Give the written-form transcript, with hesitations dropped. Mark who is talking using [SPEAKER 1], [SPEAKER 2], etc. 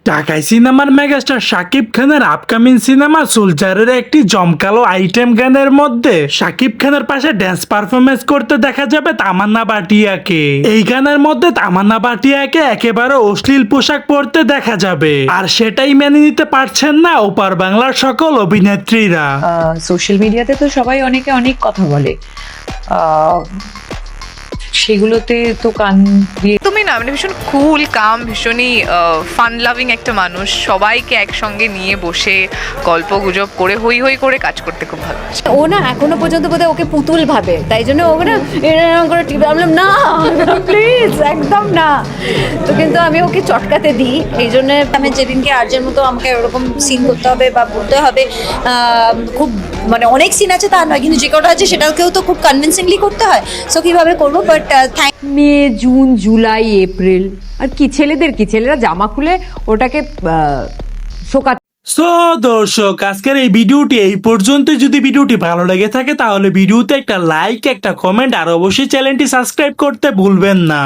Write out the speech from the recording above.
[SPEAKER 1] ঢাকাই সিনেমার মেগাস্টার শাকিব খানের আপকামিং সিনেমা সোলজারের একটি জমকালো আইটেম গানের মধ্যে শাকিব খানের পাশে ড্যান্স পারফরমেন্স করতে দেখা যাবে তামান্না ভাটিয়াকে। এই গানের মধ্যে তামান্না ভাটিয়াকে একেবারে অশ্লীল পোশাক পরতে দেখা যাবে, আর সেটাই মেনে নিতে পারছেন না ওপার বাংলার সকল অভিনেত্রীরা।
[SPEAKER 2] সোশ্যাল মিডিয়াতে তো সবাই অনেকে অনেক কথা বলে, সেগুলোতে তো কান দিয়ে
[SPEAKER 3] তুমি না মানে ভীষণ কুল কাম, ভীষণই ফান লাভিং একটা মানুষ। সবাইকে একসঙ্গে নিয়ে বসে গল্প গুজব করে হই হই করে কাজ করতে খুব ভালো।
[SPEAKER 4] ও না এখনো পর্যন্ত বোধহয় ওকে পুতুল ভাবে, তাই জন্য ও না এরকম করে টিপে বললাম না প্লিজ একদম না। তো কিন্তু আমি ওকে চটকাতে দিই, এই জন্য আমি যেদিনকে আর্যের মতো আমাকে ওরকম সিন করতে হবে বা বলতে হবে, খুব মানে অনেক সিন আছে তা নয়, কিন্তু যে কটা আছে সেটাকেও তো খুব কনভিনসিংলি করতে হয়। সো কিভাবে করবো, but
[SPEAKER 5] May, June, July, April, আর কি ছেলেদের কি, ছেলেরা জামা খুলে ওটাকে শোকাতে।
[SPEAKER 1] সো দর্শক, আজকের এই ভিডিওটি এই পর্যন্ত। যদি ভিডিওটি ভালো লেগে থাকে তাহলে ভিডিওতে একটা লাইক, একটা কমেন্ট আর অবশ্যই চ্যানেলটি সাবস্ক্রাইব করতে ভুলবেন না।